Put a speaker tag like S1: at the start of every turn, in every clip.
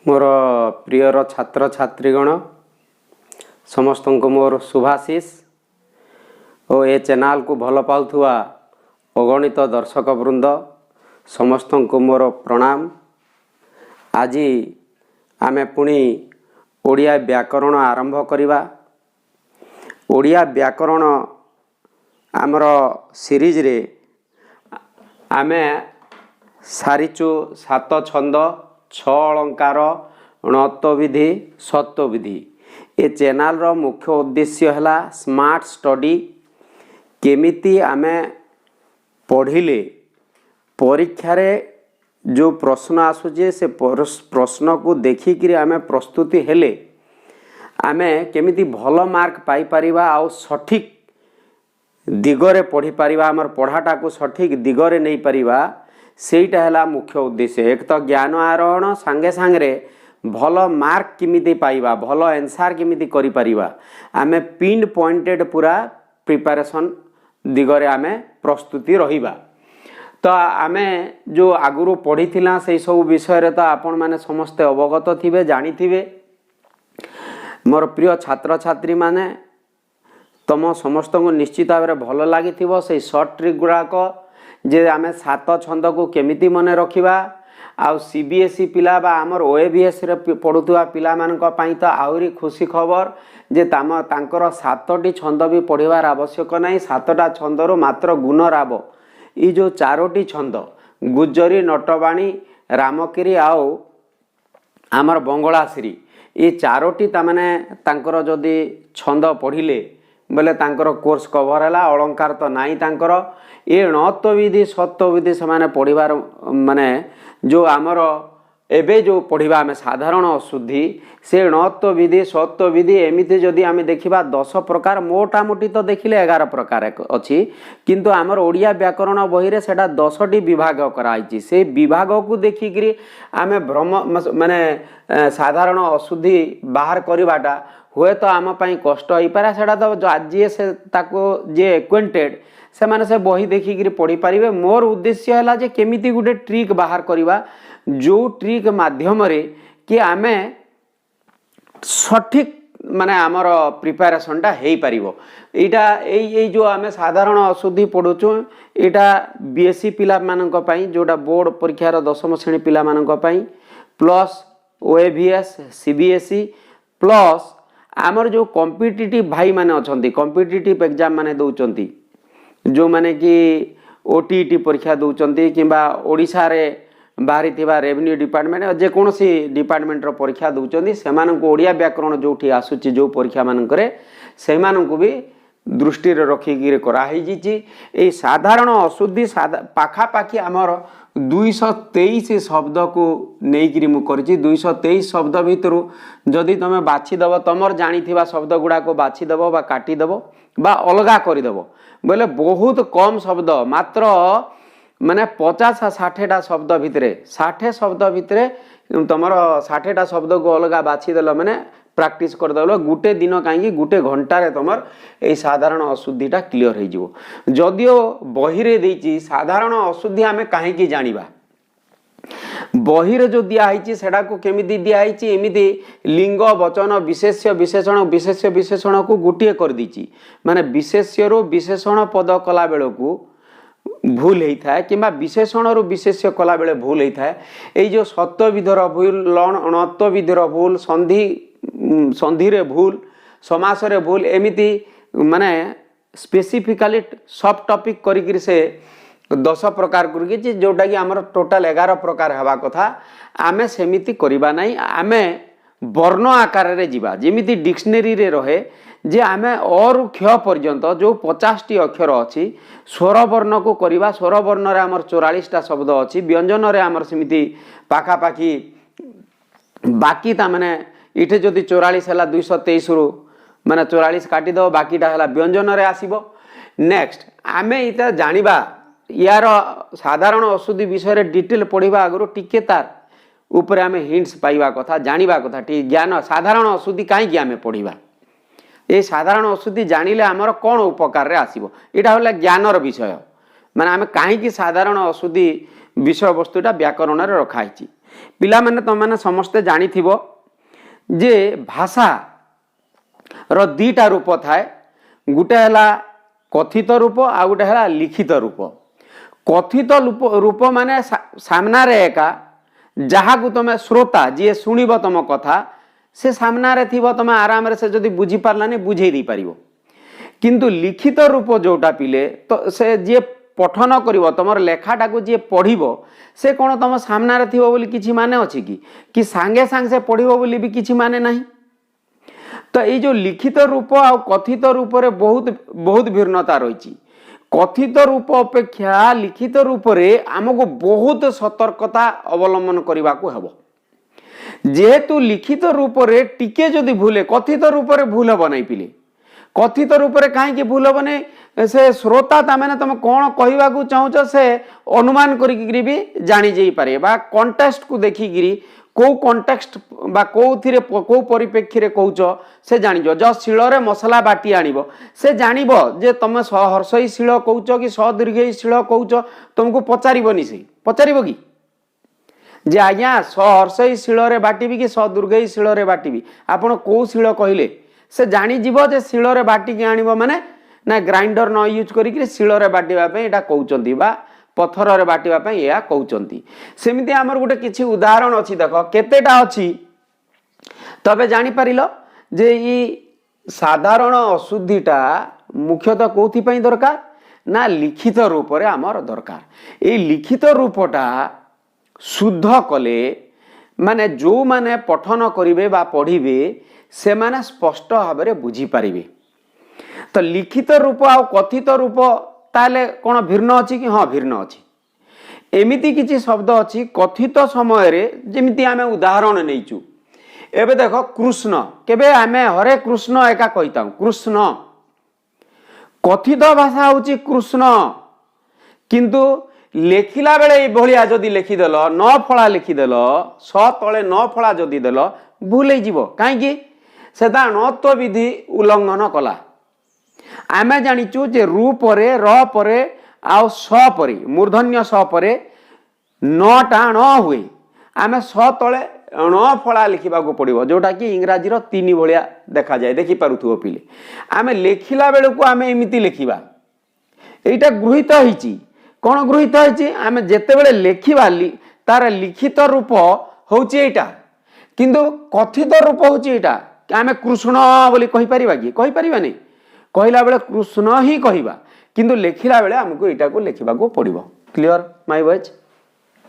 S1: मोर prior छात्र छात्रीगण समस्त को मोर शुभाशीष और ए चैनल को भल पाउथुआ अगणित दर्शक वृंद समस्त को मोर प्रणाम। आज आमे पुणी ओडिया व्याकरण आरंभ करिबा। ओडिया व्याकरण आमर सीरीज रे आमे सारिचु 7 छंद 6 अलंकार 69 विधि 70 विधि। ये चैनल रो मुख्य उद्देश्य है स्मार्ट स्टडी केमिति आमे पढ़िले परीक्षा रे जो प्रश्न आसुचे से प्रश्न को देखिक आमे प्रस्तुति हेले आमे केमिति भल मार्क पाई परिबा आ सठिक दिगरे पढ़ी परिबा आमर पढ़ाटा को सठिक दिगरे नहीं परिबा सेटा है मुख्य उद्देश्य। एक तो ज्ञान आरोहण सांगे सांगे भल मार्क किमिति पाइबा भल आंसर किमिति करि परिबा आमे पिन पॉइंटेड पूरा प्रिपरेशन दिगरे आमे प्रस्तुति रहिबा। तो आमे जो आगुरु पढ़ी थिला से सब विषय रे तो आपण माने समस्त अवगत थिबे जानि थिबे। मोर प्रिय छात्र छात्री माने तम समस्त को निश्चित भाव में भल लगी से सर्ट ट्रिक गुड़ाक जे आमे 7 छंद को केमिति मने रखिबा आउ सीबीएसई पिला बा आमर ओएबीएस रे पढुथुआ पिला मानक पई तो आउरी खुशी खबर जे तांकर 7टी छंद भी पढ़िबार आवश्यक नहीं। 7टा छंदरो मात्र गुणराब ई जो 4टी छंद गुज्जरी नटवाणी रामकिरी आउ आमर बंगलाश्री ये 4टी तामाने तांकर जदि छंद पढ़िले बोले तांकर कोर्स कवर है। अलंकार तो नाई तांकर ये 69 विधि 70 विधि से माने पढ़िबार माने जो आमर एबे जो पढ़िबा आमे साधारण अशुद्धि से 69 विधि 70 विधि एमिति जदि आमे देखिबा 10 प्रकार मोटामोटी तो देखिले 11 प्रकार अछि किंतु आमर ओडिया व्याकरण बही रे सेटा 10टी विभाग कराइछि। से विभाग को देखिकरी आमे भ्रम माने साधारण अशुद्धि बाहर करबाटा हुए तो आम पाई कष्ट हो पारे। सेटा तो जी से ताको जे एक्वेंटेड से माने से बही देखिक पढ़ी पारे। मोर उद्देश्य है जे केमिति गुटे ट्रिक बाहर करवा जो ट्रिक माध्यम रे कि आमे सठिक माने आमर प्रिपरेशन टा हेई परिबो। एटा एई जो आमे साधारण अशुद्धि पढुचु एटा बीएससी पिला मानक पई जोटा बोर्ड परीक्षा रो 10म श्रेणी पिला मानक पई प्लस ओएबीएस सीबीएसई प्लस आमर जो कॉम्पिटिटिव भाई माने अछंती कॉम्पिटिटिव एग्जाम माने दउचंती जो माने कि ओटीटी परीक्षा दउचंती किंबा ओडिसा रे बाहरी थिबा रेवेन्यू डिपार्टमेंट जे कोनोसी डिपार्टमेंट रो परीक्षा दउचंती सेमान को ओडिया व्याकरण जोठी आसुची जो परीक्षा मान करे सेमान को भी दृष्टि रे रखी गिरे करा ही जीची। ए साधारण अशुद्धि पाखा पाखी आमर 223 शब्द को नेइकिरी मु करछि। 223 शब्द भितरु जदि तमे बाछि दबो तमर जानि थिबा शब्द गुडा को बाछि दबो बा काटी दबो बा अलगा करि दबो बोले बहुत कम शब्द मात्र माने 50-60टा शब्द भितरे 60 शब्द भितरे तमर 60टा शब्द को अलगा बाछि देलो माने प्रैक्टिस कर देलो गुटे दिन कहीं गुटे घंटा रे तमर ए साधारण अशुद्धिटा क्लियर हो जिवो। जदियो बही रे देछि साधारण अशुद्धि आमे काहे की जानिबा बही रे जो दिया आइछि सेडा को केमिति दिया आइछि एमिति लिंग वचन विशेष्य विशेषण को गुटिए कर दीछि माने विशेष्य रो विशेषण पद कला बेल को भूल होता है किंबा विशेषण रु विशेष्य कला बेले भूल होता है। एई जो 7 विधर भूल 69 विधर भूल संधि रे भूल समास रे भूल एमिति माने स्पेसिफिकली सब टॉपिक करिक से 10 प्रकार करके जोटा कि आमर टोटाल 11 प्रकार हवा कथा आमे सेमिति करिबा नाही। आमे वर्ण आकार रे जीवा जेमिति डिक्शनरी रे रहे जे आमे और क्ष पर्यंत जो 50टी अक्षर अछि स्वर वर्ण को करिबा। स्वर वर्ण रे आमर 44टा शब्द अछि व्यंजन रे आमर सेमिति पाखा पाखी बाकी ता माने इठे जदि 44 हला 223 रु माने 44 काटी दो बाकीटा हला व्यंजन रे आसीबो। नेक्स्ट आमे इता जानिबा यार साधारण अशुद्धि विषय रे डिटेल पढ़िबा आगरो टिके तार ऊपर आमे हिंट्स पाइबा कथा जानिबा कथा टी ज्ञान साधारण अशुद्धि काहे कि आमे पढ़िबा ए साधारण अशुद्धि जानिले आमर कोन उपकार रे आसीबो एटा होला ज्ञानर विषय माने आमे काहे कि साधारण अशुद्धि विषय वस्तुटा व्याकरण रे रखा हिची। पिला माने तुम मैंने समस्ते जानी थिबो जे भाषा रो दीटा रूप थाए, गुटे है कथित रूप आ गुटे है लिखित रूप। कथित रूप माने सामना रे एका जहाँ को तुम श्रोता जी शुणव तुम कथा से सामना रे थी तुम आराम से जदि बुझी पार्लानी बुझे दी पारिबो। किंतु लिखित रूप जोटा पिले तो से जी पठन करिवो तुम लेखाटा को जी पढ़िबो से कौन तुम सामना रे थिबो बोली किछि माने अछि कि सांगे सांगे से पढ़िबो बोली भी किछि माने नहीं। तो ये जो लिखित रूप आ कथित रूप रे बहुत बहुत भिन्नता रही। कथित रूप अपेक्षा लिखित रूप रे आमको बहुत सतर्कता अवलंबन करने को हेबो। जेहेतु लिखित रूप रे टिके जदि भूले कथित रूप रे भूल हम नहीं पिले। कथित रूप रे कहीं भूल हम नहीं से श्रोता ताने तुम कौन कहवा चाहूच से अनुमान करी भी जानी जाई पारे बा कंटेक्स्ट को देखिकी कौ कंटेक्स्ट बा कौथिरे कौ परिप्रेक्षी रे कहूच से जानिजो। जो शिଳରେ मसला बाटी आनिबो से जानिबो जे तुम हर्षई शिळ कहूच कि सदीर्घई शिळ कहूच तुमको पचारिबोनी से पचारिबो कि जे आज्ञा सहर्षई शिଳରେ बाटिबी कि सदीर्घई शिଳରେ बाटिबी आपण कौ शिळ कहले से जानी जीवो जे शिଳରେ बाटिकी आनिबो माने ना ग्राइंडर न यूज करिक शिଳରେ बाटिबा पे एटा कहउचंती बा पत्थर रे बाटिबा पे या कहउचंती। सेमिति हमर गुटे किछि उदाहरण अछि देखो केतेटा अछि तबे जानि परिलो जे ई साधारण अशुद्धिटा मुख्यतः कोथि पई दरकार ना लिखित रूप रे हमर दरकार। ए लिखित रूपटा शुद्ध कले माने जो माने पठन करिवे बा पढ़िबे से माने स्पष्ट भाव रे बुझी पारिबे। तो लिखित रूप आ कथित रूप ताले कौन भिन्न अच्छी कि हाँ भिन्न अच्छी। एमिति किछि शब्द अच्छी कथित समय रे जेमिति आमे उदाहरण नैचु एबे देखो कृष्ण केबे आमे हरे कृष्ण एका कहिता कृष्ण कथित भाषा होची कृष्ण किंतु लेखिला बेले ए भलिया जदी लिखिदेल न फळा लिखिदेल स तळे न फळा जदी देल भूल हो जीवो काहे कि सेदा नत्व विधि उल्लंघन कला। आमे जानिचु जे रु परे र परे आउ स परे मूर्धन्य स परे नटा न हुए आमे स तळे न फळा लिखिबा को पड़िबो जोटा कि इंग्राजी रो तीन भलिया देखा जाए देखि पारुथुबो पिले। आमे लेखिला बेले को आमे एमिति लिखिबा एटा गृहीत होईची कोन गृहीत होईची आमे जेते बेले लेखिबा तार लिखित रूप होउची एटा किंतु कथित रूप होउची एटा आमे कृष्ण बोली कहि परिबा कि कहि परिबा नै कहला बेले कृष्ण ही कहवा किंतु लेखिला बेले हमको एटा को लेखिबा को पड़िबो। क्लियर माय वॉइस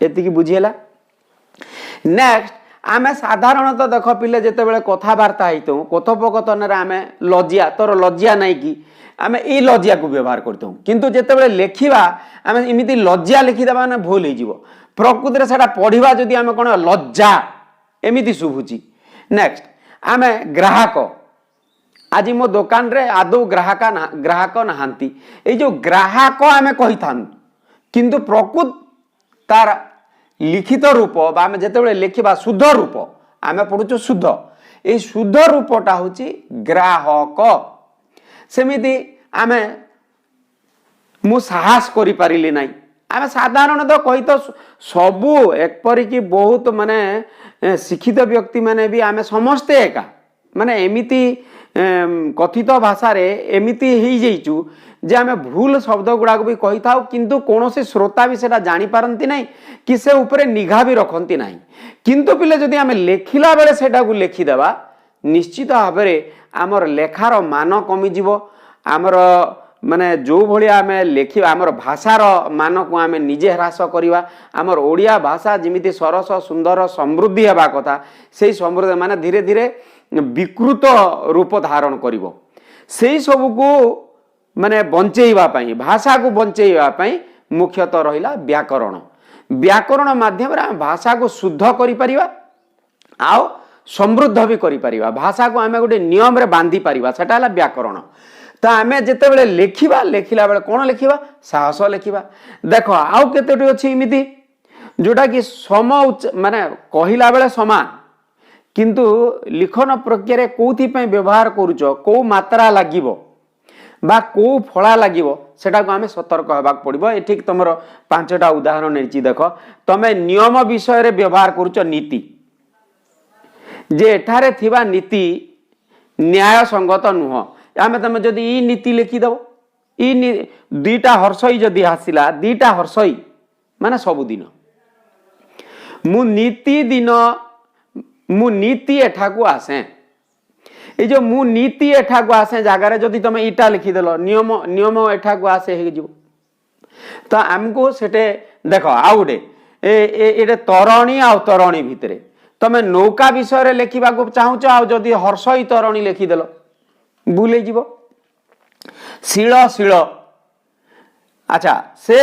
S1: एति की बुझियला। नेक्स्ट आमे साधारणतः देख पिले जेते बेले कथावार्ता हेतु कथोपकथन रे आमे लज्जा तोर लज्जा नै कि आमे ई लज्जा को व्यवहार करतौ किंतु जेते बेले लेखिबा आमे इमिति लज्जा लिखि देबा ना भूल हो जीवो प्रकृति रे सेटा पढिबा जदी आमे कोन लज्जा एमिति सुभुची। नेक्स्ट आमे ग्राहक आज मो दुकान रे आदौ ग्राहक नहांती ए जो ग्राहक आमे कहि थान किंतु प्रकृत तार लिखित रूप बा आमे जेते बेले लेखिबा शुद्ध रूप आमे पढुचो शुद्ध ए शुद्ध रूपटा होची ग्राहक। सेमिति आमे मु साहस करि पारिली नाही आमे साधारणतः कहि तो सबु एक परि कि बहुत माने शिक्षित व्यक्ति माने भी आमे समस्ते एका माने एमिति कथित भाषा रे एमिति ही जाइचु जे आमे भूल शब्द गुड़ा भी कही थाउ किंतु कोनोसी श्रोता भी सेटा जानि पारंती नाही कि से ऊपर निघा भी रखंती नाही किंतु पिले जदि आमे लेखिला बेले सेटा को लेखि देबा निश्चित भाव रे आमर लेखार मान कमी जीवो आमर माने जो भलिया आमे लेखिबा आमर भाषार मान को आमे निजे ह्रास करिवा आमर ओडिया भाषा जिमिति सरस सुंदर समृद्धि हेबा कथा सेही समृद्धि माने धीरे धीरे विकृत रूप धारण करिवो सेही सब को माने बंचेइबा पई भाषा को बंचेइबा पई मुख्यतः रहिला व्याकरण। व्याकरण माध्यम रे भाषा को शुद्ध करि परिबा आउ समृद्ध भी करि परिबा भाषा को आमे गोटे नियम रे बांधी परिबा सेटा हला व्याकरण। तो आमे जेते बेले लेखिबा लेखिला बेले कोन लेखिबा साहस लेखिबा। देखो आउ केतेटी अछि इमिति जोटा कि सम माने कहिला बेले समान किंतु लिखन प्रक्रिया रे कोथि पय व्यवहार करूचो को मात्रा लागिवो बा को फला लगे सेटा को आम सतर्क होगा पड़ो। ये तुम 5टा उदाहरण नहीं देख तुम नियम विषय रे व्यवहार करुच नीति जे एठारे थिबा नीति न्याय संगत नुह आम तुम जदि ई नीति लिखिदेव ई 2टा हर्षई जदि आसला 2टा हर्षई माने सबुदिन मु नीति दिन मु नीति एठा को आसे ये जो मु नीति एठा को आसे जगार जदि तुम ईटा लिखिदेल नियम नियम एठा को आसे हो तो आमको सेटे देख आउ गोटे ये तरणी आ तरणी भितर तुम नौका विषय लिखा चाहूच आदि हर्षई तरणी लिखिदेल भूल जीव शिल शिल अच्छा से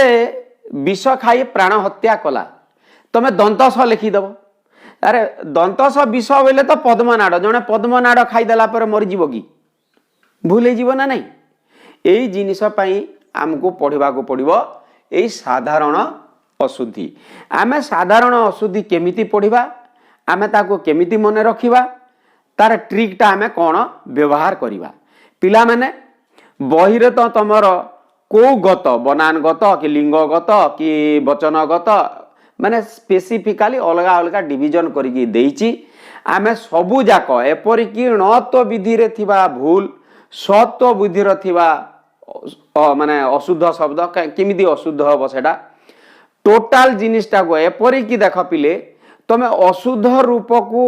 S1: विष खाई प्राण हत्या कला तुम दंतस लिखिदेव अरे दंतस विष बोले तो पद्मनाड़ जड़े पद्मनाड़ खाईदेला मरीज कि भूल जीव ना नहीं यही जिनपाई आमको पढ़ा पड़ो यही साधारण अशुद्धि आम साधारण अशुद्धि केमिति पढ़ा आम ताको केमिति मन रखिबा तार ट्रिकटा आम कौन व्यवहार करवा पिला माने बही रे तो तुमर को गत बनान गत कि लिंगगत कि वचनगत माने स्पेसिफिकाली अलग अलग डिविजन करके देइछि आमे सबु जाक एपरिक णत्व विधि रे थिबा भूल सत्व बुद्धि रे थिबा माने अशुद्ध शब्द केमिति अशुद्ध हबो सेटा टोटाल जिनिसटा को एपरिक देख पिले तमे अशुद्ध रूप को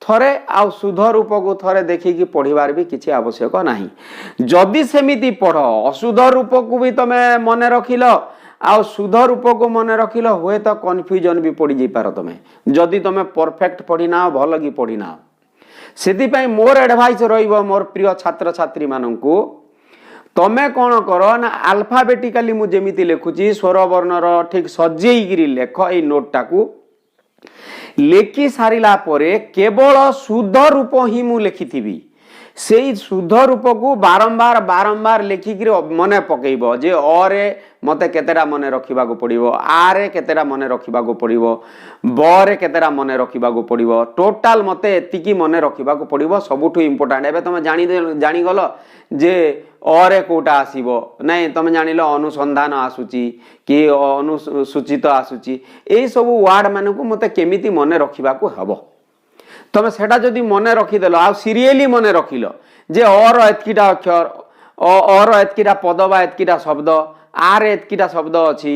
S1: थरे आ शुद्ध रूप को थरे देखिकी पढ़िबार भी किसी आवश्यक नाही जदि सेमिति पढ़ अशुद्ध रूप को भी तमे मन रखिल आ शुद्ध रूप को मन रखिल हुए तो कन्फ्यूजन भी पड़ जापार तुम जदि तुम परफेक्ट पढ़िना भल कि पढ़िना से मोर एडवाइस रहिबो मोर प्रिय छात्र छात्री माननकु तमे कौन कर ना अल्फाबेटिकली मु जेमिति लिखुची स्वर वर्णर ठीक सजेईगिरी लेख ए नोटटा को लेखि सारिला परे केवल शुद्ध रूप ही मु लिखिथिबी से शुद्ध रूप को बारंबार बारंबार लेखिकी मन पकेब जे अरे मते केतेटा मन रखा पड़ो आरे केतेटा मन रखा पड़ो बरे केतेटा मन रखा पड़ो टोटाल मते एतिकी मन रखा पड़ो सबुठु इम्पोर्टाट एबे तुम जानीगल जे अरे कोटा आसीबो नहीं तुम जानिल अनुसंधान आसुची कि अनुसूचित आसुची ए सब वार्ड मान को मते केमिति मन रखा हबो तुम सेटा जदि मन रखिदेल आ सीरियली मन रखिल जे अर एतकीटा अक्षर अर एतकीटा पद बा एतकीटा शब्द आर एतकीटा शब्द अच्छी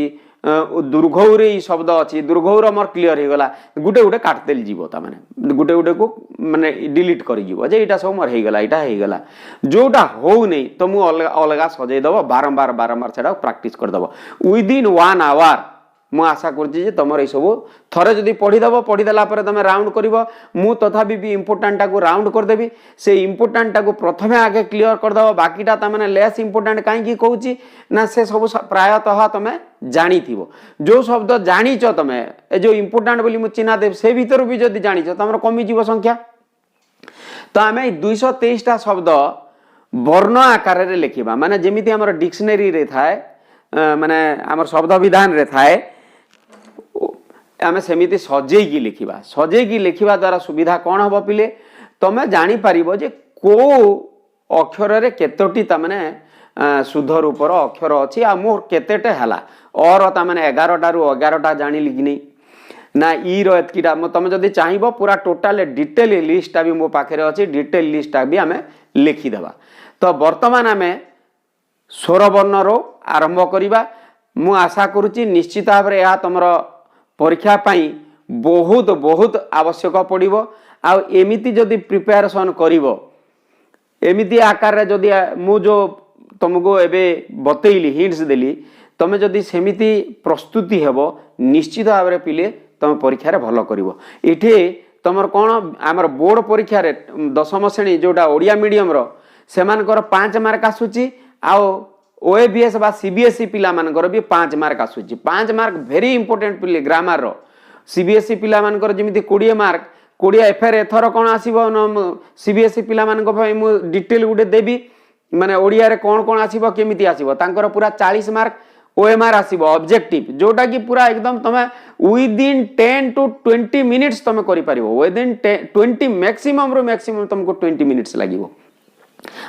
S1: दुर्घौरे शब्द अच्छी दुर्घौर मोर क्लीयर हो गला गुटे गुटे काटदेल जीव ताने गुटे गुटे को माने डिलीट करी जीव जे एटा सब मोर हो गला एटा हो गला जोटा हो नहीं तो मु अलग सजै दबो बारंबार बारंबार सेटा प्रैक्टिस कर दबो विदिन 1 आवर मु आशा करछि जे तमर ए सब थरे जदि पढ़ीदेव पढ़ीदेला तुम राउंड कर मु तथापि भी इम्पोर्टाटा को राउंड करदेवी से इम्पोर्टाटा को प्रथमे आगे क्लीयर करदेव बाकीटा तमें लेस इम्पोर्टाट कहीं कहूँ ना से सब प्रायतः तुम जानी जो शब्द जानीच तुम ए जो इम्पोर्टाट बोली मु चिन्हा देव से भीतर भी जदि जानीच तुम कमिजीव संख्या तो आम 223टा शब्द वर्ण आकार में लिखा माने जेमिति आमर डिक्शनरी रे थाए माने आमर शब्द विधान रे थाए आमे सेमिति सजेगी लिखिबा सजेगी लिखिबा द्वारा सुविधा कौन हम पिले तमे जानी पारिबो जे को अक्षर रे केतोटी तमने शुद्ध रूपर अक्षर अछि आ मोर केतेटे हला और तमने 11टा रु 11टा जानिली कि नहीं ना ई रो एतकीटा तमे जदि चाहिबो पूरा टोटल डिटेल लिस्टटा भी मो पाखरे अछि डिटेल लिस्टटा भी आमे लिखि देबा तो वर्तमान आमे स्वर वर्ण रो आरंभ करिबा मु आशा करूची निश्चित भाव रे या तमरो परीक्षा पाई बहुत बहुत आवश्यक पड़िबो आ एमिति जदि प्रिपरेशन करिवो एमिति आकार रे जदि मु जो तुमको एबे बतैली हिंट्स देली तमे जदि सेमिति प्रस्तुति हेबो निश्चित भाव रे पिले तमे परीक्षा रे भलो करिवो इठे तमर कोन हमर बोर्ड परीक्षा रे 10म श्रेणी जोटा ओडिया मीडियम रो सेमानकर 5 मार्क आसुची आ ओएबीएस बा सीबीएसई पिला मानकर भी 5 मार्क आसुची 5 मार्क वेरी इंपोर्टेंट पिले ग्रामर रो सीबीएसई पिला मानकर जेमिति 20 मार्क 20 एफआर एथर कोन आसीबो सीबीएसई पिला मानक भाई मु डिटेल गुटे देबी माने ओडिया रे कोन कोन आसीबो केमिति आसीबो तांकर पूरा 40 मार्क ओएमआर आसीबो ऑब्जेक्टिव जोटा कि पूरा एकदम तमे विदिन 10 to 20 मिनिट्स तमे करि परिबो विदिन 20 मैक्सिमम रो मैक्सिमम तुमको 20 मिनिट्स लागिवो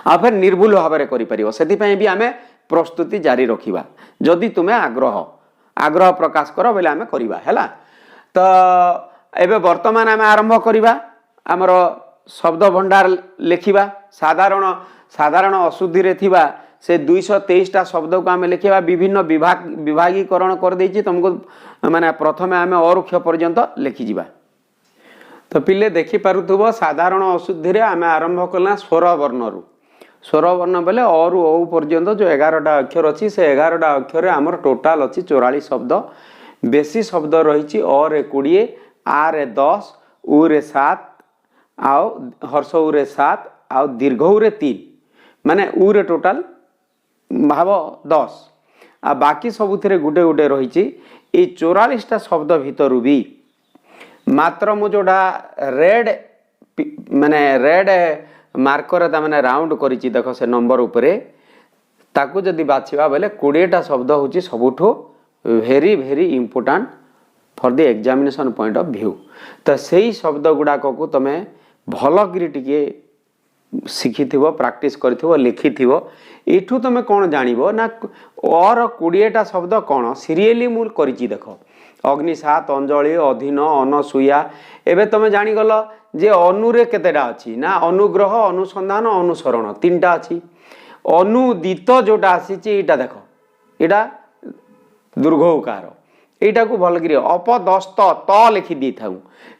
S1: आ फिर निर्भुल भाव में करिपरिबो सेति भी आमे प्रस्तुति जारी रखिबा जदि तुमे आग्रह प्रकाश कर बोले आमे करिबा हैला। तो एबे वर्तमान आमे आरंभ करिबा हमर शब्द भंडार लिखिबा साधारण अशुद्धि रे थिबा से 223 शब्द को आमे लिखिबा विभिन्न विभागीकरण कर देछि तुमको माने प्रथमे आमे अरुक्ष पर्यंत लिखि जिबा। तो पिले देखि पारुथबो साधारण अशुद्धि रे आमे आरंभ कला स्वर वर्ण बेले और ओ पर्यंत जो 11टा अक्षर अच्छी से 11टा अक्षर आमर टोटाल अच्छी 44 शब्द बेसी शब्द रही अ रे 20 आ रे 10 उ रे 7 आओ हर्ष उ रे 7 आओ दीर्घ उ रे 3 माने उ रे टोटाल भाव 10 आ बाकी सबुथिरे गुटे गुटे रही 44टा शब्द भितर भी मात्र मु जोड़ा रेड मार्कर ताने राउंड करिछि देखो से नंबर उपरे ताकू जदि बाछिबा बेले 20टा शब्द होछि सबुठो very very important for the examination point of view. तो सही शब्द गुडा को तमे भल करी टिके शिखिथिबो प्रैक्टिस करथिबो लिखिथिबो एठू तमे कोन जानिबो ना और 20टा शब्द कोन सीरियली मूल करिछि देखो अग्निसात अंजलि अधीन अनसुया एबे तमे जानि गलो जे अनुरे केतेटा अछि ना अनुग्रह अनुसंधान अनुसरण 3टा अछि अनुदित जोटा आसीछि एटा देखो एटा दुर्घोकार एटा को भल गिरी अपदस्त त लिखि दी थाउ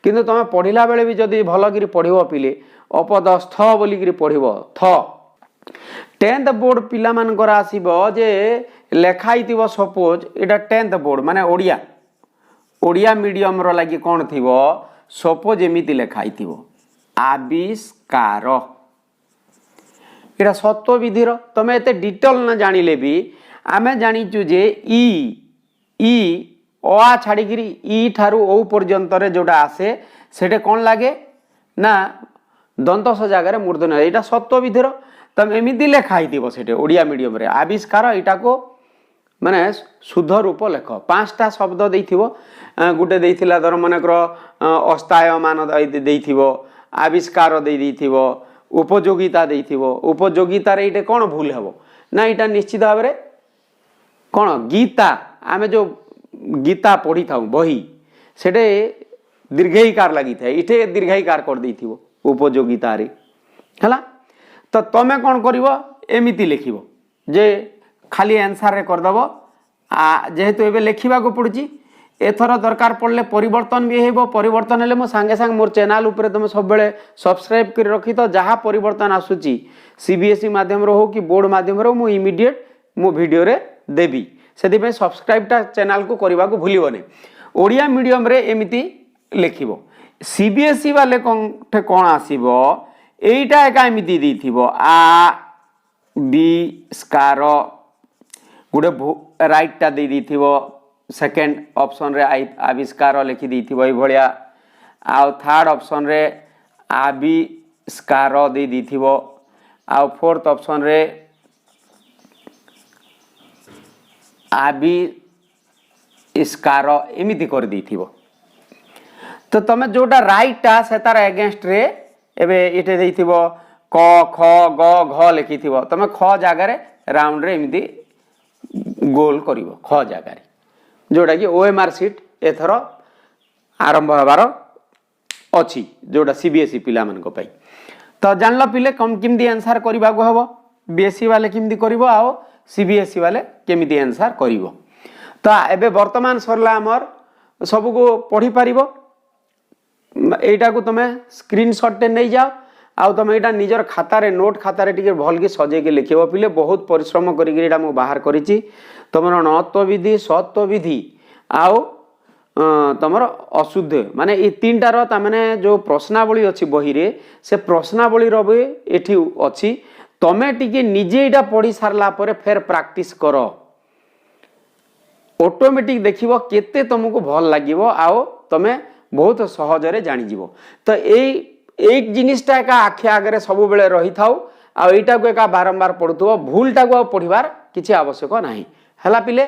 S1: किंतु तमे पढिला बेले भी जदी भल गिरी पढिबो पिले अपदस्थ बोली गिरी पढिबो थ 10th बोर्ड पिला मान कर आसीबो जे लेखाइतिबो सपोज एटा 10th बोर्ड माने ओडिया मीडियम रो लागि कोन थिबो सपोज एमिति लेखाइतिबो आविष्कार एटा सत्व विधिर तमे एते डिटेल ना जानिले भी आमे जानिचु जे ई आ छाड़ी गिरी ई थारु ओ पर्यंत रे जोटा आसे सेटे कोन लागे ना दंत स जगह मूर्धन एटा सत्व विधिर तमे एमिति लेखाइतिबो सेटे ओडिया मीडियम रे आविष्कार एटा को माने शुद्ध रूप लेख 5टा शब्द देइथिबो गुटे देइथिला धर मानकर अस्तायमान देइथिबो आविष्कार देइथिबो उपयोगिता देइथिबो उपयोगिता रे इटे कोन भूल हेबो ना इटा निश्चित भाव रे कोन गीता आमे जो गीता पढ़ी थाउ बही सेटे दीर्घईकार लागि थाए इटे दीर्घईकार कर देइथिबो उपयोगिता रे हला। तो तमे कोन करिवो एमिति लिखिबो जे खाली आंसर रे कर दबो आ जेहेतु एबे लेखिबा को पड़ुची एथर दरकार पड़ले परिवर्तन भी हेबो परिवर्तन हेले मो संगे संग मोर चैनल ऊपर तुम सब बेले सब्सक्राइब कर रखी तो जहाँ परिवर्तन आसुची सीबीएसई माध्यम रो हो कि बोर्ड माध्यम रो मो इमीडिएट मो वीडियो रे देबी सेति पे सब्सक्राइब टा चैनल को करबा को भूलिबोनी ओडिया मीडियम रे एमिति लेखिबो सीबीएसई वाले कोठे कोन आसीबो एइटा एका एमिति देथिबो आ बी स्कार गुडे राइट टा दे दिथिबो सेकंड ऑप्शन रे आविष्कार लिखि दिथिबो ए भलिया आ थर्ड ऑप्शन रे आविष्कार दे दिथिबो आ फोर्थ ऑप्शन रे आविष्कार एमिति कर दिथिबो। तो तमे जोटा राइट टा से तार अगेंस्ट रे एबे इटे देथिबो क ख ग घ लिखिथिबो तमे ख जागा रे राउंड रे एमिति गोल करिवो ख जागा जोटा कि ओएमआर सीट एथर आरंभ हबार अछि जोटा सीबीएसई पिला मन को पाई। तो जानला पिले कम किमदी आंसर करबा को हबो बीएसई वाले किमदी करबो आ सीबीएसई वाले केमिदी आंसर करबो। तो एबे वर्तमान सरला हमर सब को पढ़ी पारिबो एटा को तमे स्क्रीनशॉट ते नै जाओ आउ तुम यहाँ निजर खातार नोट खातार टे भल कि सजे के लिखब पिले बहुत परिश्रम करा मुझे बाहर करी तुम नत्व विधि सत्व विधि आउ तुम अशुद्ध माने ये 3टार ताने जो प्रश्नावली अच्छी बही रे से प्रश्नावलीर भी ये अच्छी तमें टी निजे यहाँ पढ़ी सारा फिर प्रैक्टिस कर ऑटोमेटिक देखिबो केते तुमको भल लगे आओ तुम बहुत सहजरे जानी तो एक जिनिसटा एका आखि आगे सब बेले रही थाउ आईटा को एका बारंबार पढ़ुव भूलटा को पढ़वार किसी आवश्यक नहीं है पिले।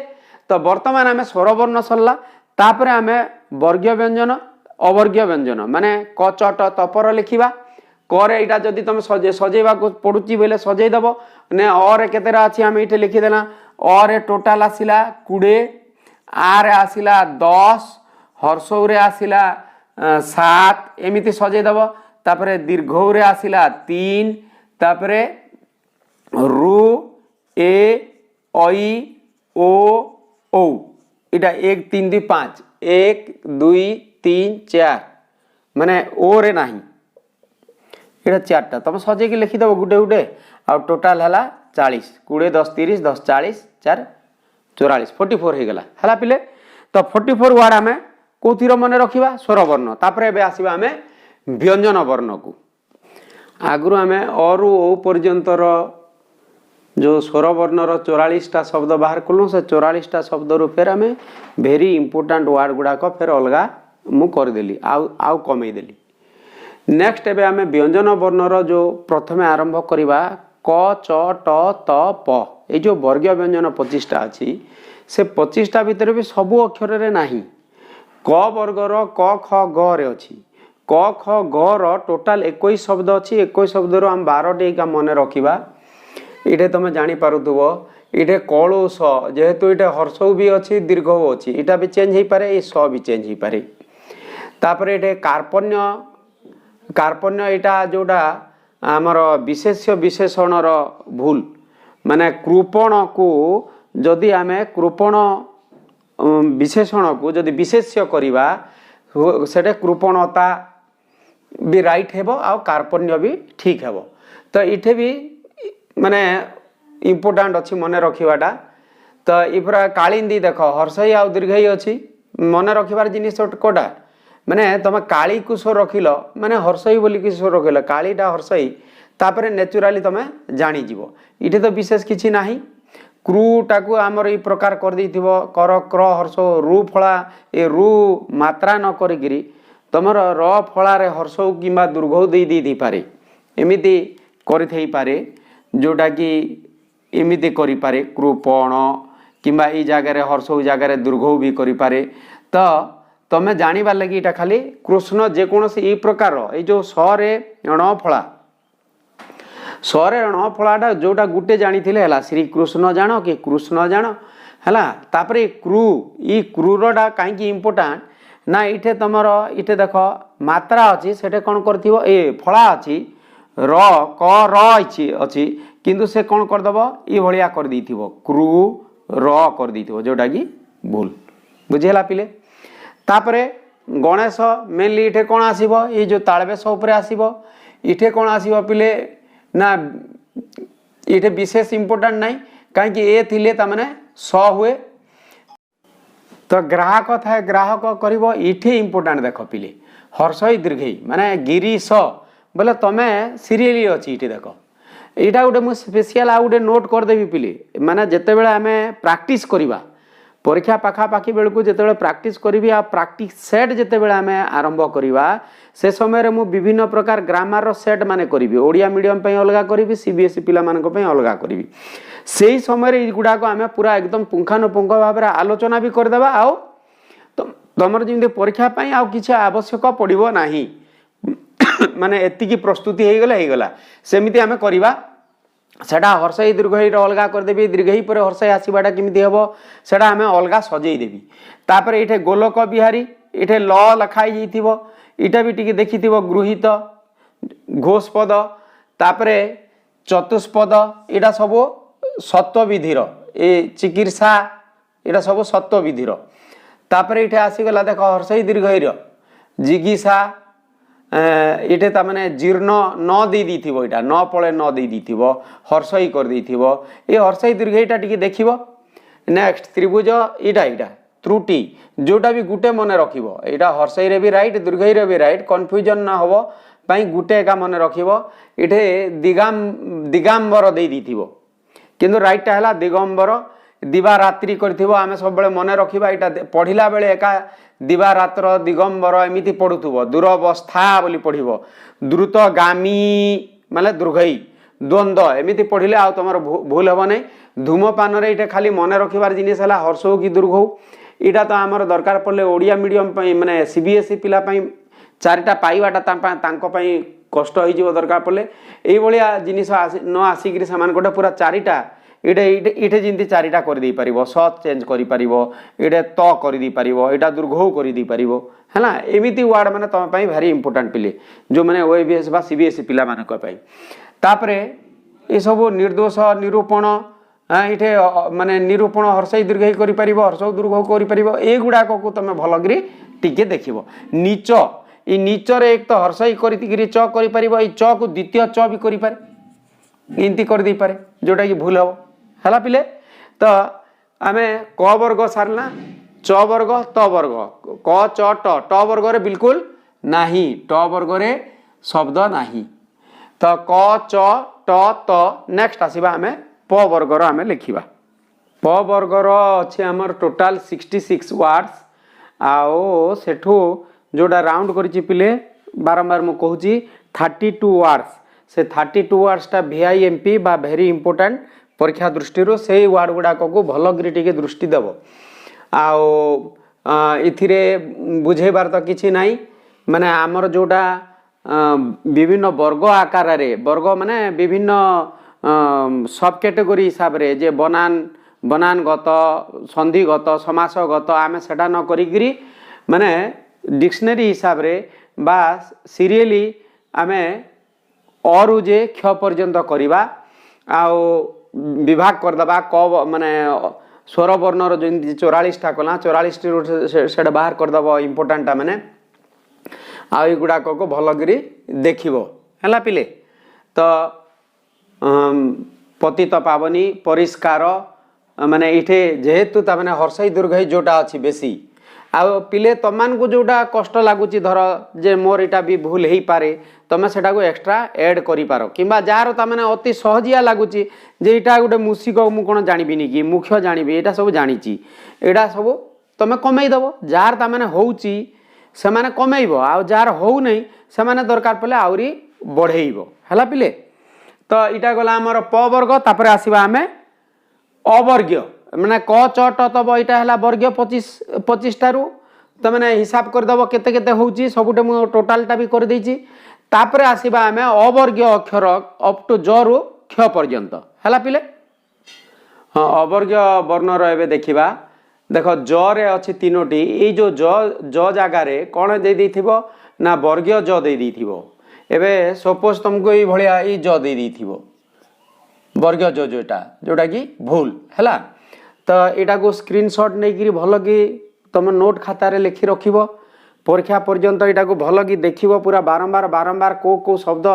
S1: तो वर्तमान आम स्वरवर्ण सरला आम वर्गीय व्यंजन अवर्गीय व्यंजन माने क च ट तपर लिखिबा करे इटा जदि तुम सजेवा पड़ुची बोले सजई दब ने अरे केतेरा अच्छी आम ये लिखिदेला अरे टोटाल आसला 20 आरे आसला 10 हर्षौ रे आसला 7 एमती सजई दब तापरे दीर्घौ रे आसला 3 तापरे रु ए ऐ ओ औ इटा 1 3 2 5 1 2 3 4 माने ओ रे नाही इटा 4टा तुम सजे के लिखिदेव गुटे गुटे आ टोटाल है 40 20 10 30 10 40 4 44 44 हो गला है पिले तो 44 वार्ड आम कौथिर मन रखा स्वर वर्ण तापर एबे आसीबा आमे व्यंजन वर्ण को आगु आम अरु ओ पर्यंतर जो स्वर वर्णर 44टा शब्द बाहर कलु से 44टा शब्द रु फिर आम भेरी इंपोर्टाट वार्ड गुड़ाक फिर अलग मु करदेली आउ कमेदेली नेक्स्ट एबे आम व्यंजन वर्णर जो प्रथमे आरंभ करवा क च ट त प ये जो वर्गीय व्यंजन 25टा अच्छी से 25टा भितर भी सबू अक्षर रे नाही क वर्गर क ख ग रे अच्छी क ख ग र टोटाल 21 शब्द अच्छी 21 शब्द रो आम 12 टा मन रखा ये तुम जानीपरुव ये कलु स जेहेतु ये हर्षौ भी अच्छी दीर्घौ अच्छी इटा भी चेंज हो पारे ये स भी चेंज हो पारे तापर ये कार्पण्य कार्पण्य यहाँ जोटा आमर विशेष्य विशेषणर भूल माने कृपण को जदि आम कृपण विशेषण को जदि विशेष्य करवा से कृपणता भी राइट हेबो आ कार्पण्य भी ठीक हेबो तो इठे भी माने इम्पोर्टाट अच्छी मन रखाटा तो ये कालिंदी देख हर्षई आ दीर्घई अच्छी मन रखार जिनिस कोटा माने तुम काली को स्वर रखिल माने हर्षई बोलिकी स्वर रखिल कालीटा हर्षई तापर नेचुराली तुम जानीज ये तो विशेष किसी ना क्रूटा को आमर ये प्रकार कर कर क्र हर्ष रु फला ये रु मात्रा न करी तुमर र फलार हर्षौ कि दुर्घौ दे पारे एमती करे जोटा कि एमती करे कृपण किंबा ई जगार हर्षौ जगार दुर्घौ भी करे तो तमें जानिबार लगी इटा खाली कृष्ण जेकोसी ये प्रकार ये जो सरे ण फला सरे ण फलाटा जोटा गुटे जानी है श्री कृष्ण जान कि कृष्ण जान है तापर क्रू ई क्रूरटा कहीं इम्पोर्टाट ना इटे तुमर इटे देख मात्रा अच्छी से कौन कर फला अच्छी र क र अच्छी किंतु से कौन करदेव ये भाया कर क्रू र कर जोटा कि भूल बुझेगा पिले तापरे गणेश मेनली इठे कौन आसीबो ये जो तालबेश उपरे आसीबो इठे कौन आसीबो पिले ना इठे विशेष इम्पोर्टाट नहीं कहीं ए थिले तमाने स हुए तो ग्राहक थाए ग्राहक करिबो इठे इम्पोर्टाट देख पिले हर्षई दीर्घई माने गिरीश बोले तमें सीरियली अच्छी इठे देख यहाँ गोटे मुझे स्पेशल आ गए नोट करदेवी पिले माने जिते बेले आम प्रैक्टिस करवा परीक्षा पाखापाखि बेलू जो प्रैक्टिस करी आ प्रैक्टिस सेट जिते बेले आम आरंभ करवा से समय मु विभिन्न प्रकार ग्रामर सेट माने करी ओडिया मीडियम पे अलग करी सीबीएसई पिला अलग करी से ही समय गुड़ाक आम पूरा एकदम पुंखानुपुंख भाव आलोचना भी करदेवा आओ तुम जमी परीक्षा आउ किसी आवश्यक पड़ो ना माने एतिकी प्रस्तुति हो गला सेमती आम करवा सेटा हर्षई दीर्घई अलग करदेवी दीर्घई पर हर्षई आसवाटा केमी हम से आम अलग सजेदेवी तापर ये गोलोक बिहारी ये ल लखाई इटा भी टी देखि गृहीत घोषपद तापर चतुष्पद यहाँ सब सत्वविधिर ये चिकित्सा यहाँ सब सत्वविधिर तापर ये आसीगला देख हर्षई दीर्घईर जिगिसा ये तमाने जीर्ण न दे यहाँ न पले न दे हर्षई कर ये हर्षई दीर्घईटा टी देख नेक्स्ट त्रिभुज यहाँ त्रुटि जोटा भी गुटे मन रख यहाँ हर्षई भी राइट दीर्घई भी राइट कन्फ्यूजन न हो गुटे एका मन रख ये दिगाम्बर दे किंतु राइटा है दिगंबर दिवा रात्रि आम सब मन रखा यहाँ पढ़ला बेले एका दिवा रात्र दिगंबर एमती पढ़ुव दुरवस्था बोली पढ़ द्रुतगामी माने दीर्घई द्वंद्व एमती पढ़ले आ तुम भूल हम ना धूमपान ये खाली मन रखार जिनिस है हर्षौ कि दीर्घौ यहाँ तो आमर दरकार पड़े ओडिया मीडियम माने सीबीएसई पिला 4टा पाइबाटा कष्ट हो दरकार पड़े ये जिनिस न आसिक गोटे पूरा चारिटा इटे जमी चारिटा करदे पार स चेंज कर इटे त करदे पार यहाँ दुर्घ करदे पार है एमती वार्ड मैंने तुम भारी इंपोर्टाट पिले जो मैंने ओएबीएस बा सीबीएसई पिला तापर ये सब निर्दोष निरूपण ये माने निरूपण हर्षई दीर्घई कर हर्ष दुर्घ कर युड़ाक को तुम भलकर टिके देख नीच ये नीचर एक तो हर्षई कर च कर च को द्वितीय च भी करमती करदे पारे जोटा कि भूल हम है पिले तो आम क वर्ग सारना च वर्ग त वर्ग क च ट वर्ग रे बिल्कुल नाही ट वर्ग रे शब्द नाही तो क च ट त नेक्स्ट आसवा आम प वर्गर आम लिखा प वर्गर अच्छे आमर टोटाल 66 वार्ड्स आओ सेठू जोड़ा राउंड करिछि पिले बारंबार मु कहूची 32 वार्ड्स से 32 वार्ड्सटा VIMP बा भेरी इंपोर्टेंट परीक्षा दृष्टि से वार्ड गुड़ाक को भलकर टिके दृष्टि देव आओ इथिरे बुझेबार तो किछि नाई माने आमर जोड़ा विभिन्न वर्ग आकार रे वर्ग माने विभिन्न सब कैटेगरी हिसाब रे जे बनानगत संधिगत समासगत आमे सेटा न करिगिरी माने डिक्शनरी हिसाब रे बा सीरियली आमे और जे क्ष पर्यंत करिबा आओ विभाग करदबा क माने स्वर वर्णर जो 44टा कला 44 से बाहर करदब इंपोर्टाटा माने आगुड़ाक को भलकरी देखिबो हैला पिले तो पतित पावनी परिष्कार माने इठे जेहेतु तामाने हर्षई दीर्घई जोटा अच्छी बेसी आ पिले तमान को जोटा कष्ट लगुच धर जे मोर इटा भी भूल हो पारे तुम सेटा को एक्स्ट्रा ऐड करि पारो किंबा जार तामाने अति सहजिया लगुच जे इटा गोटे मूषिक मु कोन जानिबिनी कि मुख्य जानिबि एटा सब जानिची एटा सब तुम कमई दबो जार तामाने होउची से माने कमेइबो आ जार हो नहीं से माने दरकार पले आउरी बढ़ेइबो हला पिले तो इटा गला हमर प वर्ग तापर आसीबा हमें अवर्ग्य माने क च ट तब इटा हला वर्ग 25 टारू तो मैंने हिसाब कर दबो केते केते होउची सबुटे मु टोटालटा भी कर देइची तापर आसीबा हमें अवर्ग्य अक्षर अप टू ज रु क्ष पर्यंत हला पिले हां अवर्ग्य वर्ण रो एबे देखिबा देख ज रे अच्छी तीनोटी ये जो ज जगार कौन दे देथिबो ना वर्गीय ज दे देथिबो एबे सपोज तुमको ये भलिया ये ज दे देथिबो वर्गीय ज जोटा जोटा कि भूल हैला तो एटा को स्क्रीनशॉट नै कि भलो कि तुम नोट खाता रे लिखि रखिबो परीक्षा पर्यंत एटा को भलो कि देखिबो पूरा बारंबार बारंबार को शब्द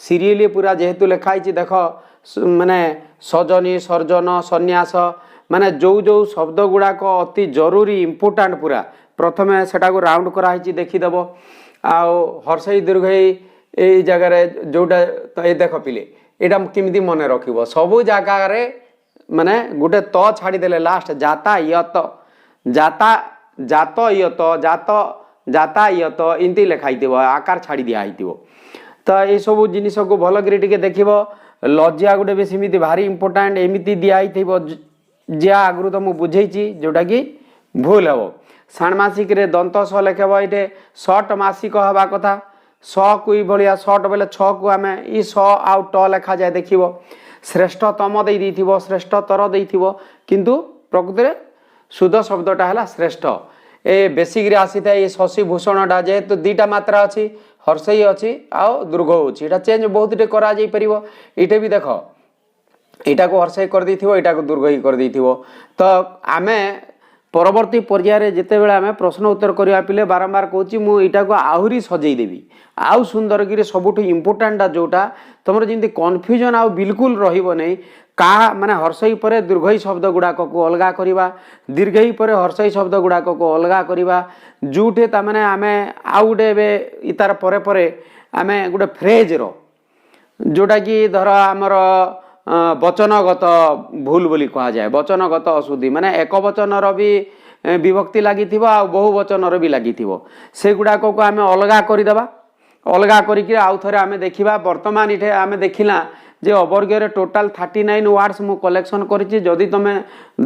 S1: सीरियली पूरा जेहेतु लिखाई देख माने सजनी सर्जन सन्यास माने जो जो शब्द गुड़ाक अति जरूरी इंपोर्टाट पूरा प्रथमे सेटा को राउंड कराई देखीदेव आउ हर्षई दीर्घई ये जगार जोटा तो ये देख पिले यहाँ केमी मन रख सबू जगार माने गोटे त छाड़ीदे लास्ट जाता यत जाता जात यत जात जाता यत इमती लिखाई आकार छाड़ी दिखाई तो ये सब जिनस को भलकर टिके देख लज्जा गोटे भी सेमती भारी इंपोर्टाट एमती दिखाई जा आगु तो मुझे बुझे जोटा कि भूल हम षाण्मासिक दंत स लिखब ये शर्ट मासिक हवा कथा स को भाया शर्ट बोले 6 को आम ई स आउ ट लेखा जाए देख श्रेष्ठतम दे श्रेष्ठतर दे किंतु प्रकृति शुद्ध शब्दटा है श्रेष्ठ ए बेसिक आसी था ये शशि भूषणटा जेहेतु दुईटा मात्रा अच्छी हर्षई अच्छी आउ दुर्घ होता चेंज बहुत टे कर भी देख यहाँ को हर्षई कर यहाँ को दुर्घई कर तो आम परवर्ती पर्यायर जिते बड़े आम प्रश्न उत्तर करवा पिले बारंबार कहूँ मुझा को आहरी सजेदेवी आउ सुंदर कि सबुठ इंपोर्टाटा जोटा तुम जमी कन्फ्यूजन आउ बिल्कुल रही का माने हर्षई पर दीर्घई शब्द गुड़ाक को अलगा करवा दीर्घई पर हर्षई शब्द गुड़ाक को अलगा करवा जोटे ताने आम आउ गोटे इतार परे परे आम गोटे फ्रेज रो जोटा कि धर आमर वचनगत भूल बोली कहा जाए वचनगत अशुद्धि माने एक वचन भी विभक्ति लगी बहु वचन भी लगी से गुड़ाक को आम अलगा करदेबा अलगा करके आउ थे आम देखा बर्तमान इठे आम देखला जे अवर्ग्य टोटाल 39 वार्ड्स मु कलेक्शन करी जदि तुम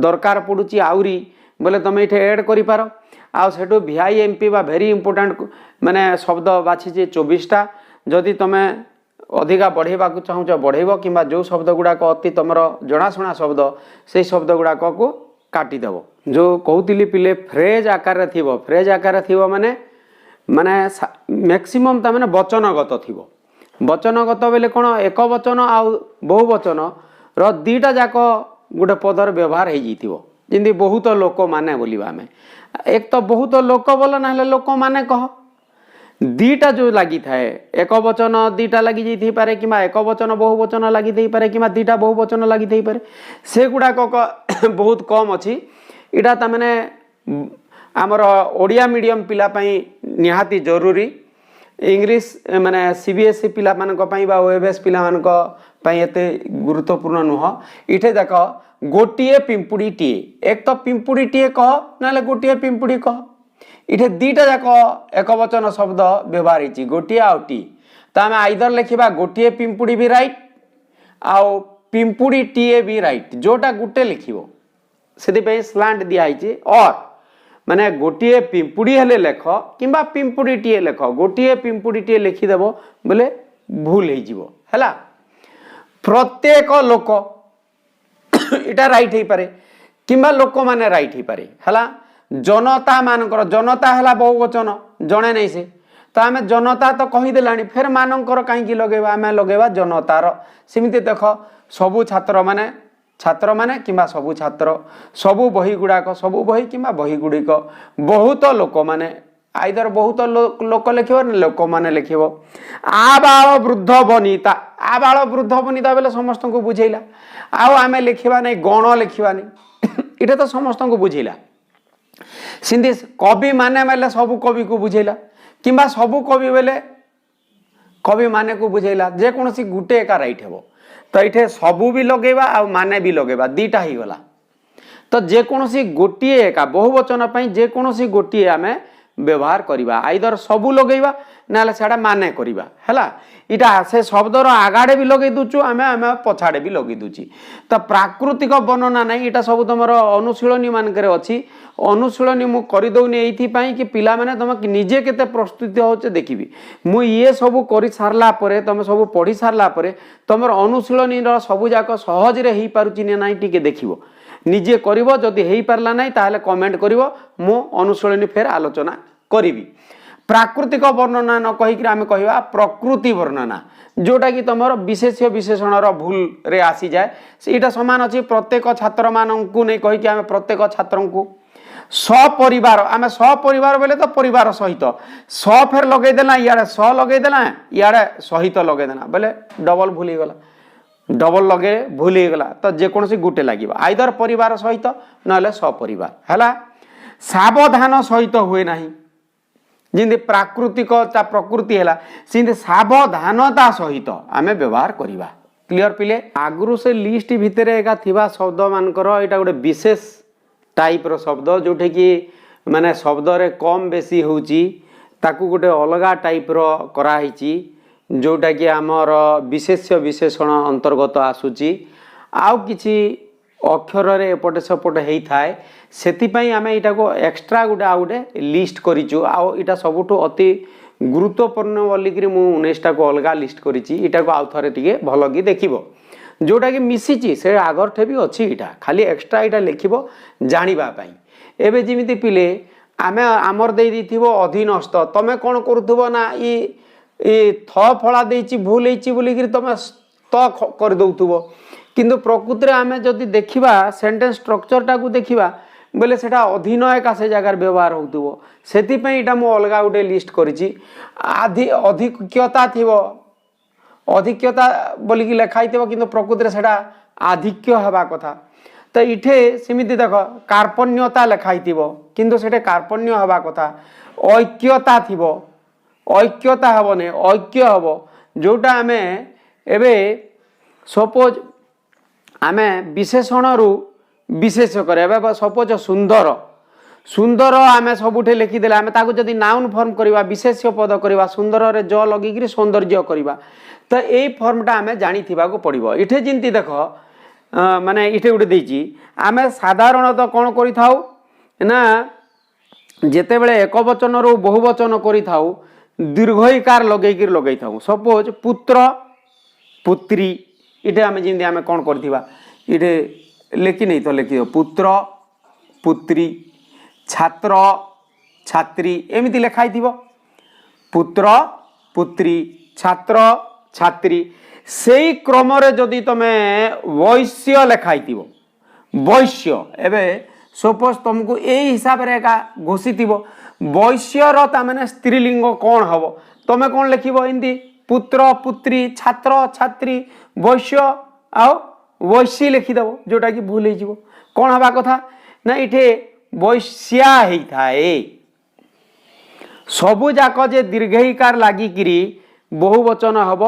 S1: दरकार पड़ुची आउरी बोले तुम ये एड कर VIMP बा भेरी इंपोर्टाट माने शब्द बाछी 24टा जदि तुम अधिका बढ़ेबा को चाहूच बढ़ेब कि जो शब्द गुड़ाक अति तुम जनाशुना शब्द से शब्द गुड़ाक को काटिदेव। जो कहूली पिले फ्रेज आकार थी फ्रेज आकार थी माने माने मैक्सिमम तमें वचनगत थी वचनगत बेले कौन एक वचन आउ बहुवचन दीटा जाक गोटे पदर व्यवहार हो जमी बहुत लोक माने बोलिबा आमे एक तो बहुत लोक बोल ना लोक माने कह दीटा जो लगी थाए एक वचन दीटा लगी जाई पारे कि एक वचन बहुवचन लगी पारे कि दीटा बहुवचन लगी पारे से गुड़ाक बहुत कम अच्छी इटा तमें आमर ओडिया मीडियम पिला निहाती जरूरी इंग्लिश माने सीबीएसई पिला ओएबीएस पिला एते गुरुत्वपूर्ण नुह। इठे देख गोटे पिंपुड़ी टीए एक तो पिंपुड़ी टीए कह ना गोटे पिंपुड़ी कह इठे दीटा जाक एक वचन शब्द व्यवहार होती गोटे आउ टी तो आम आइदर लिखा गोटे पिंपुड़ी भी राइट आउ पिंपुड़ी टीए भी राइट जोटा गोटे लिख से स्लांट दिखाई और माने गोटे पिंपुड़ी हेले लेख कि पिंपुड़ी टीए लेख गोटे पिंपुड़ी टीए लिखिदेव बोले भूल है प्रत्येक लोक इटा राइट हो पारे कि लोक माने राइट हो पारे है जनता मानकर जनता है बहुवचन जड़े नहीं से तो आम जनता तो कहीदेला फिर मानकर कहीं लगेगा आम लगेगा जनतार सेमती देख सबू छात्र माने कि सबू छात्र सबू बही गुड़ाक सबू बही कि बही गुड़िक बहुत लोक माने आइदर बहुत लोक लिख लोक मैंने लिख आबाल वृद्ध बनिता आबाल वृद्ध बनिता बेले समस्त को बुझेला आम लिखा नहीं गण लिखा नहीं इटे तो समस्त को बुझेला सिंधी कवि माने बेले सबू कवि को बुझेला कि सबू कवि बेले कवि माने को बुझेला जेकोसी गुटे एका राइट हे तो ये सबू भी लगेबा आ माने भी लगेबा दीटा ही गला तो जेकोसी गोटे एका बहुवचन जेकोसी गोटे आमे व्यवहार करवा आइदर सबू लगेबा ना सेटा माने करवा है इटा से शब्दर आगाड़े भी लगे दूचु आम आम पछाड़े भी लगे दूची तो प्राकृतिक वर्णना नहीं इटा सब तुम अनुशीलनी मानक अच्छी अनुशीलनी मु करदौनी ये कि पिला माने तुम निजे केते प्रस्तुति होचे देखिबी मु ये सब कर सारला परे तुम सब पढ़ी सारला परे तुम अनुशीलनी सबू जाक सहज रे ही पारुची ना नहीं टिके देखिबो निजे करिवो जदि हेई पारला नहीं ताहले कमेंट करिवो मु अनुशीलनी फेर आलोचना करी प्राकृतिक वर्णना न कहीकि आम कह प्रकृति वर्णना जोटा कि तुम विशेष विशेषण भूल रे आसी जाए यहाँ सामान अच्छी प्रत्येक छात्र मानक नहीं कहीकि आम प्रत्येक छात्र को सपरिवार आम सपरिवार बोले तो परिवार सहित स फेर लगेदेला इे स लगेदेला इे सहित लगेदेला बोले डबल भूल गला डबल लगे भूल गला तो जेकोसी गुटे लगे आइदर परिवार सहित ना सपरिवार है सावधान सहित हुए ना जमी प्राकृतिक प्रकृति है सेमती सावधानता सहित आम व्यवहार करवा क्लियर पिले आगु से लिस्ट भितर एका थिबा शब्द मानकर यहाँ गोटे विशेष टाइप रो शब्द जोटे कि माने शब्द रे कम बेसी होची ताकू गोटे अलगा टाइप रो कराई जोटा कि आमर विशेष विशेषण अंतर्गत आसूची आउ किछि अक्षर रे एपटे सेपटे हेई थाए सेतिपई आमे इटा को एक्स्ट्रा गोटे आ गोटे लिस्ट करिचु आउ इटा सबुठु अति गुरुत्वपूर्ण बोलिकी मु 19टा को अलगा लिस्ट करिची इटा को आउ थरे टिके भलो कि देखिबो जोटा कि मिसिची से आगर ठे भी अच्छी इटा खाली एक्स्ट्रा इटा लिखिबो जानिबा पई एबे जिमिति पिले आमे आमर देई दिथिबो अधीनस्थ तमे कोन करूथबो ना ई थ फळा देइची भूल हेची बोलिकी तमे त कर दउथबो किंतु प्रकृति आमे जदि देखिबा सेंटेंस स्ट्रक्चर टा को देखिबा बोले सेटा अधीन एका से जगार व्यवहार होतबो सेति इटा मु अलगा गोटे लिस्ट करिची अधिक्यता थिबो अधिक्यता बोलिकी लेखाई थो कि प्रकृति से आधिक्य हवा कथा तो इठे सेमिति देख कार्पण्यता लेखाई किंतु से कार्पण्य हवा कथा ऐक्यता थिबो ऐक्यता हेबने ऐक्य हम जोटा आम एबे सपोज आम विशेषण रु विशेष कर सपोज सुंदर सुंदर आम सबुठे लिखिदेले आम ताकू जदि नाउन फॉर्म करवा विशेष पद करवा सुंदर रे ज लगिकी सौंदर्य करवा तो यही फॉर्मटा आम जानी को पड़ो इठे जिंती देख माने इठे गोटे देची आम साधारणतः कौन करिथाउ ना जेते बेले एक वचन रु बहुवचन करिथाउ दीर्घईकार लगे था सपोज पुत्र पुत्री इटे आम जमी आम कौन करथिबा इटे लिखि नहीं तो लिखि पुत्र पुत्री छात्र छात्री एमती लिखाई पुत्र पुत्री छात्र छात्री से क्रम जदि तुम वैश्य लिखाई वैश्य एवं सपोज तुमको यही हिसाब से घोषित वैश्यर ताने स्त्रीलिंग कौन हम तुम कौन लिख एमती पुत्र पुत्री छात्र छात्री वैश्य आउ वैश्य लिखिदेव जोटा कि भूल हो कौन हवा कथा ना इठे वैश्या होता है सबू जाक जे दीर्घईकार लगिकी बहुवचन हम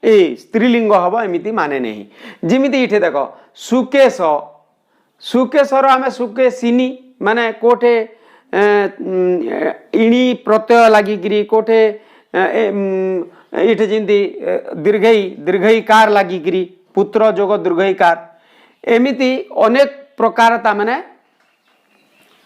S1: ए स्त्रीलिंग हम एमती माने नहीं जमीती इठे देख सुकेश सुकेशर आम सुकेशिनी माने कोठे इणी प्रत्यय लगिकी कोठे ये जमी दीर्घईकार लगिकी पुत्र जोग दीर्घईकार एमती अनेक प्रकार ताने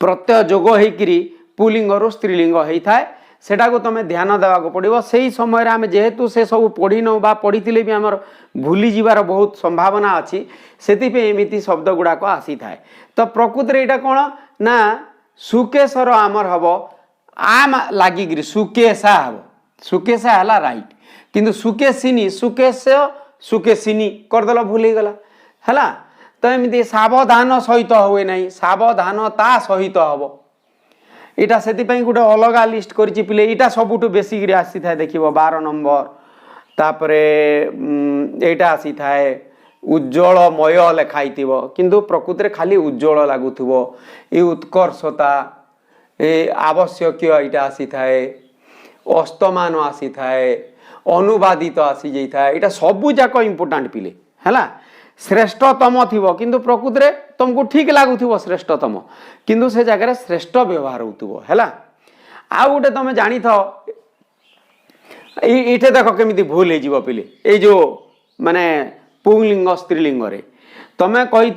S1: प्रत्यय जोग होकरी पुलिंग रु स्त्रीलिंग होता है सेटा को तुम ध्यान देवा पड़ो से समय आम जेहेतु से सब पढ़ी न पढ़ी भी आम भूली जीवार बहुत संभावना अच्छी से एमती शब्द गुड़ाक आसी थाए तो प्रकृत में यहाँ कौन ना सुकेशर आमर हम आम लगिकी सुकेशा हम सुकेशा है राइट किंतु सुकेशिनी सुकेश सुकेशिनी करदेल भूल गला है तो एमती सावधान सहित हुए ना सावधानता सहित हम इटा से गोटे अलग लिस्ट कर पिले इटा सबुठ बेसिक आसी था देख 12 नंबर तापरे एटा आसी थाए उज्ज्वलमय लिखाई किंतु प्रकृत में खाली उज्ज्वल लगुव ये उत्कर्षता ये आवश्यक इटा आसी थाए अस्तमान आसी थाए अनुवादित आसी जाए यहाँ सबू जाक इम्पोर्टाट पिले है श्रेष्ठतम थी किंतु प्रकृत में तुमको ठीक लगुव श्रेष्ठतम किंतु से जगह श्रेष्ठ व्यवहार होता है आउ गोटे तुम जानी था ये देख केमी भूल हो पिले ये जो माने पुंलिंग स्त्रीलिंग तुम कही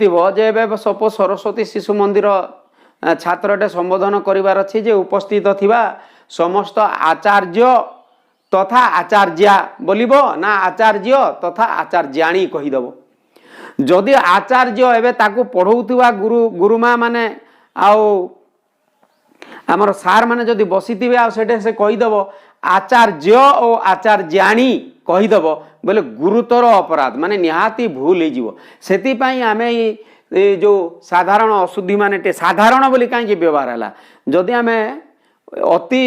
S1: सपोज सरस्वती शिशु मंदिर छात्रटे संबोधन करार अच्छी जे उपस्थित थिबा समस्त आचार्य तथा आचार्या बोलिबो ना आचार्य तथा आचार्याणी कहीदेव जदि आचार्य एवं ताकू पढ़ौथिबा गुरु गुरुमा माने आउ आमर सार माने जदि बसीथिबे आ सेठे से कहीदेव आचार्य और आचार्याणी कहीदेव बोले गुरुतर अपराध माने निहाती भूल हो सेतिपाई आमे ये जो साधारण अशुद्धि माने साधारण बोली कहीं व्यवहार है जदि आमे अति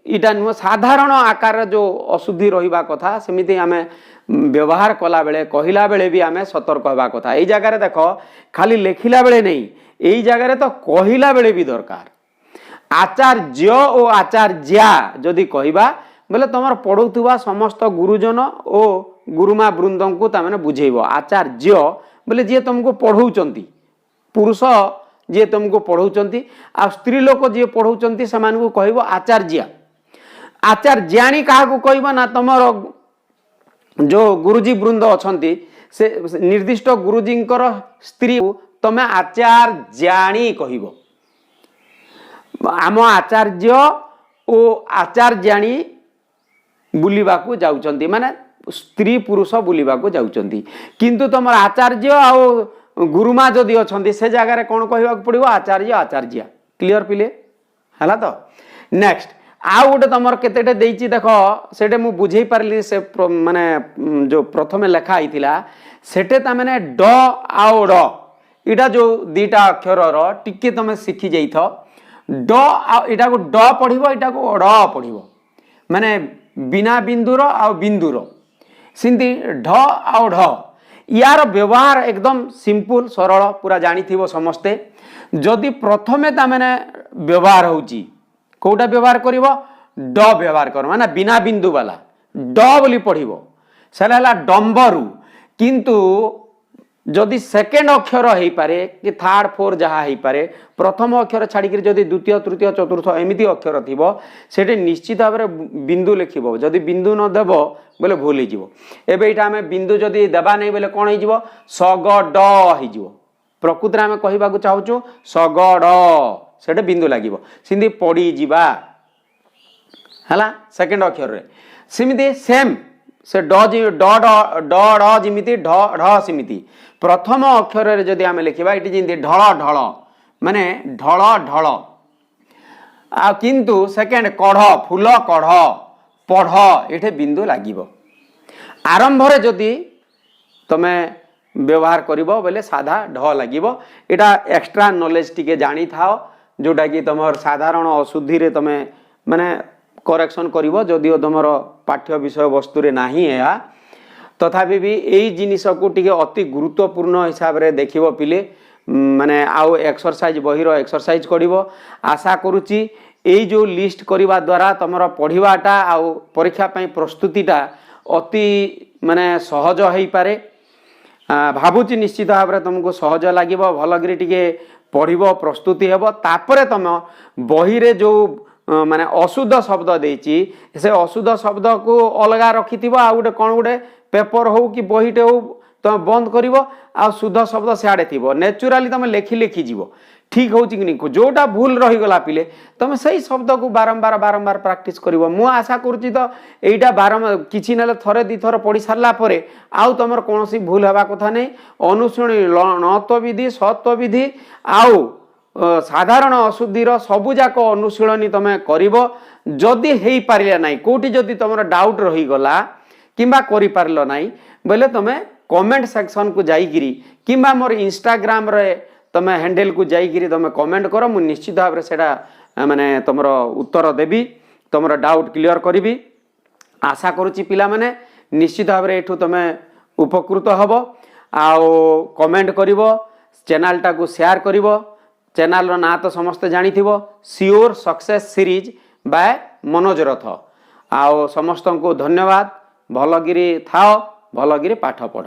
S1: इटा नुह साधारण आकार जो अशुद्धि रहिबा कथा सेमिति आमे व्यवहार कला बेले कहला बेले भी आमे सतर्क होबा कथा एई जगह रे देखो खाली लेखिला बेले नहीं एई जगह रे तो कहला बेले भी दरकार आचार्य और आचार्या जदि कहबा बोले तुम पढ़ुवा समस्त गुरुजन और गुरुमा वृंद को ताने बुझेब आचार्य बोले जी तुमको पढ़ौचंती पुरुष जी तुमको पढ़ौचंती आ स्त्री लोक जी पढ़ौचंती समान को कहब आचार्य आचार्याणी क्या कहब ना तुमर जो गुरुजी वृंद अच्छा से निर्दिष्ट गुरुजींकर स्त्री तमें आचार्याणी कहब आम आचार्य और आचार्याणी बुलिबाकू जाउचंती माने स्त्री पुरुष बुलिबाकू जाउचंती किंतु तुम आचार्य आ गुरुमा जदि अच्छा से जगह कौन कहवा पड़ो आचार्य आचार्या क्लीयर पिले है तो नेक्स्ट आउ गोटे तुम केतेटे देछि देख सेटे मु बुझे पारली से माने जो प्रथमे लेखा आइथिला सेटे ता माने ड आउ ड इटा जो दीटा अक्षर रो टिके तुम शिखि जाइथ ड इटा को ड पढ़िबो इटा को ड पढ़िबो माने बिना बिंदुर आ बिंदुर सिंधी ढ आउ ढ यार व्यवहार एकदम सिंपल सरल पूरा जानी थी समस्ते जदि प्रथमे ता माने व्यवहार होची कोटा व्यवहार करिवो ड व्यवहार कर माने बिना बिंदु वाला ड बोली पढ़िबो सेला हला डंबरु किंतु जदि सेकेंड अक्षर हो पारे कि थर्ड फोर जहाँ हो पारे प्रथम अक्षर छाड़ी जदि द्वितीय तृतीय चतुर्थ एमती अक्षर थी से निश्चित भाव में बिंदु लिखब जदि बिंदु न देव बोले भूल हो आम बिंदु जदि देवा नहीं बोले कौन हो सगड हो प्रकृत में आम कहवाक चाहूँ सगड से बिंदु लगे सिंधी पड़ी जीवा है सेकेंड अक्षर रे सेमती सेम से ड ड ड ढ जिमिति ढ ढ सेमिति प्रथम अक्षर रे जदि आमे लिखिबा इटी जिंदि ढळ ढळ माने ढळ ढळ आ किंतु सेकेंड कढ़ फूल कढ़ पढ़ ये बिंदु लगिब आरंभ रे जदि तमे व्यवहार करिबो बोले साधा ढ लगिब एटा एक्स्ट्रा नॉलेज टिके जानी थाओ जोटा कि तुम साधारण अशुद्धि रे तमे माने करेक्शन करिबो जदिओ तुमर पाठ्य विषय वस्तु रे नाही या तथापि भी एई जिनिस को टिके अति गुरुत्वपूर्ण हिसाब रे देखिबो पिले माने आउ एक्सरसाइज बहिरो एक्सरसाइज करिबो आशा करूची एई जो लिस्ट करिबा द्वारा तमर पढ़िबाटा आउ परीक्षा पई प्रस्तुतिटा अति माने सहज हेई पारे भाबुची निश्चित भाव रे तुमको सहज लागिबो भलगिरी टिके पढ़िबो प्रस्तुति हेबो तापरे तम बही रे जो माने अशुद्ध शब्द देची से अशुद्ध शब्द को अलगा रखिथिबो आ गुटे कोन गुटे पेपर हो कि बहीटे हो तुम बंद कर आ शुद्ध शब्द सियाड़े थी नेचुराली तुम लेखि लेखि जीव ठीक हो नहीं जोटा भूल रहीगला पिले तुम सही शब्द को बारंबार बारंबार प्रैक्टिस कर मु आशा करुच्ची तो यहीटा बारंबार किसी ना थरे दी थर पढ़ी सारा आउ तुम कौन भूल हवा कथा नहीं अनुशुणी णत्व विधि सत्व विधि आउ साधारण अशुद्धिर सबुजाक अनुशीलनी तुम कर जदि हो पारे ना कौटी जदि तुम डाउट रहीगला किंबा करि पारलो नाही बोले तुम कमेंट सेक्शन को जाइकिरी किंबा मोर इंस्टाग्राम रे तुम हैंडल को जाइकिरी तुम कमेंट कर मु निश्चित भाव रे सेटा माने तुमर उत्तर देबी तुमर डाउट क्लियर करी आशा करुच्ची पिला माने निश्चित भाव रे एठू तुम उपकृत हबो आउ कमेंट करिवो चैनल टा को शेयर करिवो चैनल रो ना तो समस्त जानिथिबो sure success series by Manoj Rath आउ समस्त को धन्यवाद भलगिरी थाओ भलगिरी पाठ पढ़।